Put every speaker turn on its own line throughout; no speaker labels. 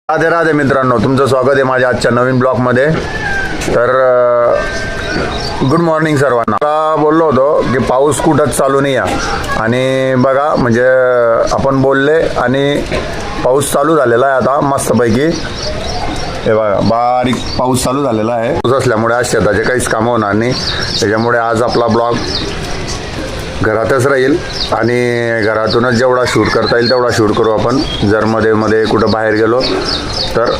राधे राधे मित्रांनो, तुमचं स्वागत आहे माझ्या आजच्या नवीन ब्लॉगमध्ये. तर गुड मॉर्निंग सर्वांना. मला बोललो होतो की पाऊस कुठंच चालू नाही आहे आणि बघा म्हणजे आपण बोलले आणि पाऊस चालू झालेला आहे आता मस्तपैकी. हे बघा बारीक पाऊस चालू झालेला आहे. पाऊस असल्यामुळे आज शेताचे काहीच कामं होणार नाही, त्याच्यामुळे आज आपला ब्लॉग घरातच राहील आणि घरातूनच जेवढा शूट करता येईल तेवढा शूट करू आपण. जर मध्ये कुठं बाहेर गेलो तर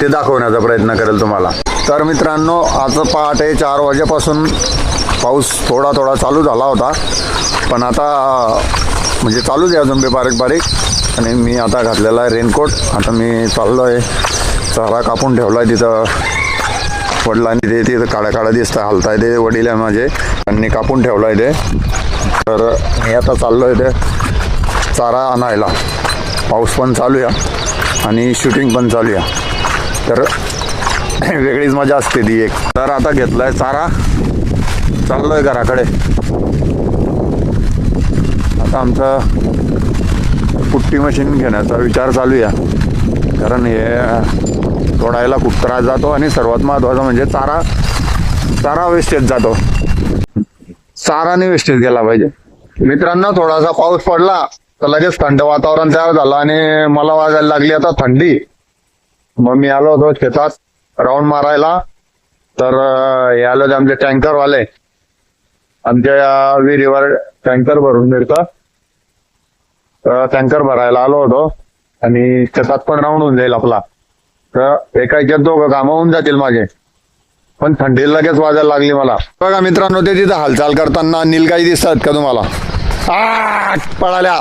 ते दाखवण्याचा प्रयत्न करेल तुम्हाला. तर मित्रांनो, आज पहाटे 4 वाजेपासून पाऊस थोडा थोडा चालू झाला होता, पण आता म्हणजे चालूच आहे अजून बारीक बारीक. आणि मी आता घातलेला आहे रेनकोट. आता मी चाललो आहे, चारा कापून ठेवला आहे तिथं. वडिलांनी ते तिथं काळ्या दिसतं हलताय, ते वडील आहे माझे, त्यांनी कापून ठेवलं आहे ते. तर मी आता चाललो आहे ते चारा आणायला. पाऊस पण चालू आहे आणि शूटिंग पण चालू आहे, तर वेगळीच मजा असते ती एक. तर आता घेतला आहे चारा, चाललो आहे घराकडे. आता आमचं पुट्टी मशीन घेण्याचा विचार चालू आहे, कारण हे तोडायला खूप त्रास जातो आणि सर्वात महत्त्वाचं म्हणजे चारा वेस्टेज जातो. चाराने वेस्टेज गेला पाहिजे. मित्रांनो, थोडासा पाऊस पडला तर लगेच थंड वातावरण तयार झालं आणि मला वाजायला लागली आता थंडी. मग मी आलो होतो शेतात राऊंड मारायला. तर हे आलो होते आमचे टँकरवाले, आमच्या विहिरीवर टँकर भरून मिळतं. टँकर भरायला आलो होतो आणि शेतात पण राऊंड होऊन जाईल आपला. तर एकाच्यात 2 कामं होऊन जातील माझे, पण थंडी लगेच वाजायला लागली मला. बघा मित्रांनो, ते तिथं हालचाल करताना नीलगाई दिसतात का तुम्हाला? पळाल्या.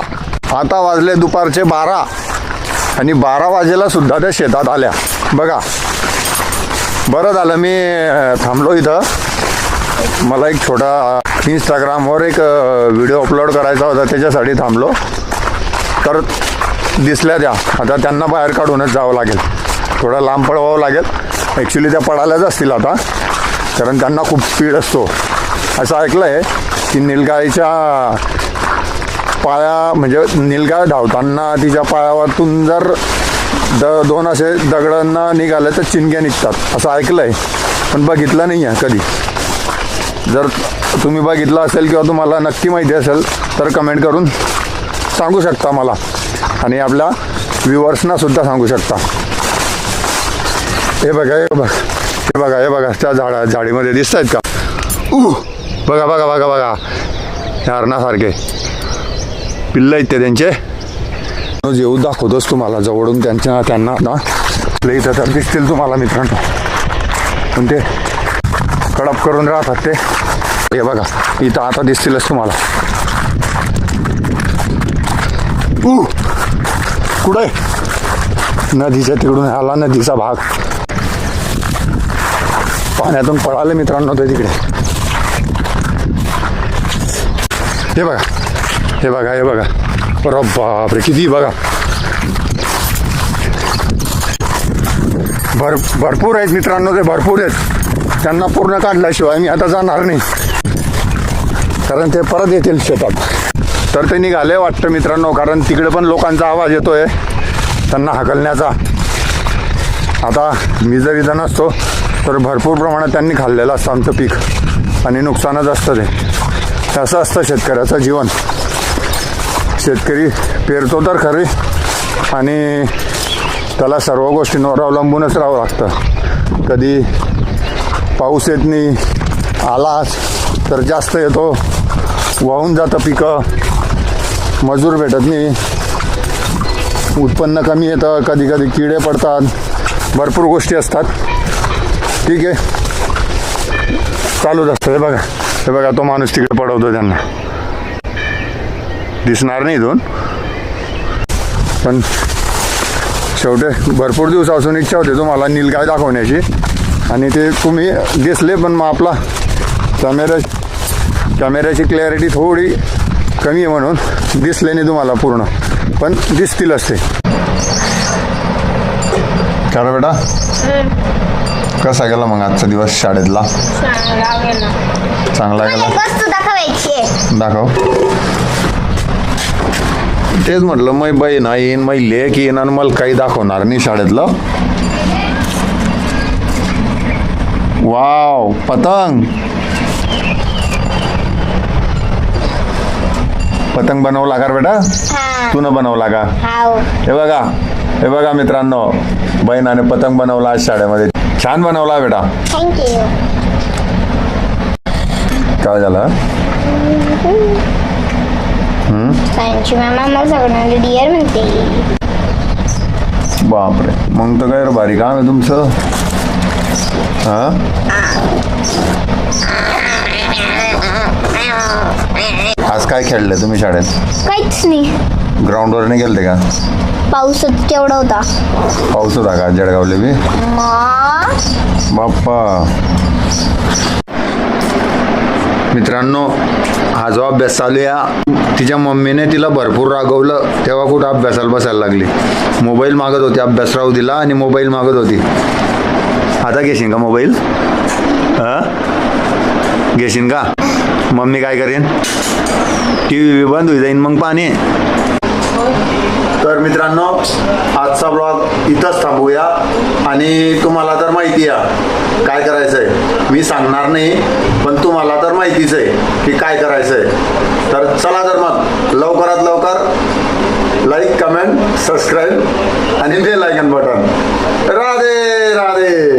आता वाजले दुपारचे 12 आणि 12 वाजेला सुद्धा त्या शेतात आल्या. बघा, बरं झालं मी थांबलो इथं. मला एक छोटा इंस्टाग्रामवर एक व्हिडिओ अपलोड करायचा होता, त्याच्यासाठी थांबलो. तर दिसल्या त्या. आता त्यांना बाहेर काढूनच जावं लागेल, थोडं लांब पळवावं लागेल. ॲक्च्युली त्या पळाल्याच असतील आता, कारण त्यांना खूप स्पीड असतो. असं ऐकलं आहे की नीलगाईच्या पाया म्हणजे नीलगाय धावताना तिच्या पायावरतून जर 2 असे दगडांना निघाले तर चिंग्या निघतात, असं ऐकलं आहे, पण बघितलं नाही आहे कधी. जर तुम्ही बघितलं असेल किंवा तुम्हाला नक्की माहिती असेल तर कमेंट करून सांगू शकता मला आणि आपल्या व्ह्युअर्सना सुद्धा सांगू शकता. हे बघा, हे बघा त्या झाडीमध्ये दिसत आहेत का? बघा बघा बघा बघा, हरणासारखे पिल्लं आहेत ते त्यांचे. जेऊ दाखवतोच तुम्हाला जवळून त्यांना ना इथं तर दिसतील तुम्हाला मित्रांनो, पण ते कडप करून राहतात ते. हे बघा इथं आता दिसतीलच तुम्हाला. कुठे? नदीच्या तिकडून आला नदीचा भाग, पाण्यातून पळाले मित्रांनो ते तिकडे. हे बघा हे बघा हे बघा, अरे बापरे किती बघा, भरपूर आहेत मित्रांनो, ते भरपूर आहेत. त्यांना पूर्ण काढल्याशिवाय मी आता जाणार नाही, कारण ते परत येतील शेतात. तर ते निघाले वाटतं मित्रांनो, कारण तिकडे पण लोकांचा आवाज येतोय त्यांना हाकलण्याचा. आता मी जर इथं नसतो तर भरपूर प्रमाणात त्यांनी खाल्लेलं असतं आमचं पीक आणि नुकसानच असतं ते. असं असतं शेतकऱ्याचं जीवन. शेतकरी पेरतो तर खरे आणि त्याला सर्व गोष्टींवर अवलंबूनच राहावं लागतं. कधी पाऊस येत नाही, आलाच तर जास्त येतो, वाहून जातं पिकं, मजूर भेटत नाही, उत्पन्न कमी येतं, कधी कधी किडे पडतात, भरपूर गोष्टी असतात. ठीक आहे, चालूच असतं. हे बघा तो माणूस तिकडे पडवतो, त्यांना दिसणार नाही इथून, पण शेवटी भरपूर दिवसापासून इच्छा होती तुम्हाला नीलगाय दाखवण्याची आणि ते तुम्ही दिसले. पण मग आपला कॅमेऱ्याची क्लॅरिटी थोडी कमी आहे म्हणून दिसले नाही तुम्हाला पूर्ण, पण दिसतील असते. काय बेटा, कसा गेला मग आजचा दिवस शाळेतला? चांगला गेला. दाखव. तेच म्हटलं मै बहीण येईन मै लेक येईन आणि मला काही दाखवणार नाही शाळेतलं. वाव पतंग पतंग बनवला का रे बेटा? तू न बनवला का? हे बघा मित्रांनो, बहिणाने पतंग बनवला आज शाळेमध्ये. छान बनवला बेटा.
थँक्यू.
काय झालं?
सायन्सची मॅम आम्हाला सगळ्यांना डिअर म्हणते.
बापरे, मग तर काय रे भारी काम आहे तुमचं. हा आज काय खेळले तुम्ही शाळेत?
काहीच नाही.
ग्राउंडवर नाही गेलते का?
पाऊसच तेवढा होता.
पाऊस होता का जळगावले बी? बाप्पा. मित्रांनो, हा जो अभ्यास चालू आहे, तिच्या मम्मीने तिला भरपूर रागवलं तेव्हा कुठं अभ्यासाला बसायला लागली. मोबाईल मागत होती, अभ्यास राहू दिला आणि मोबाईल मागत होती. आता घेशील का मोबाईल? हा घेशील का? मम्मी काय करेन? टी व्ही बंद होई जाईन मग पाणी. तर मित्रांनो, आजचा ब्लॉग इथंच थांबूया. आणि तुम्हाला तर माहिती आहे काय करायचं आहे, मी सांगणार नाही, पण तुम्हाला तर माहितीच आहे की काय करायचं आहे. तर चला तर मग लवकरात लवकर लाईक, कमेंट, सबस्क्राईब आणि bell icon button. Radhe Radhe.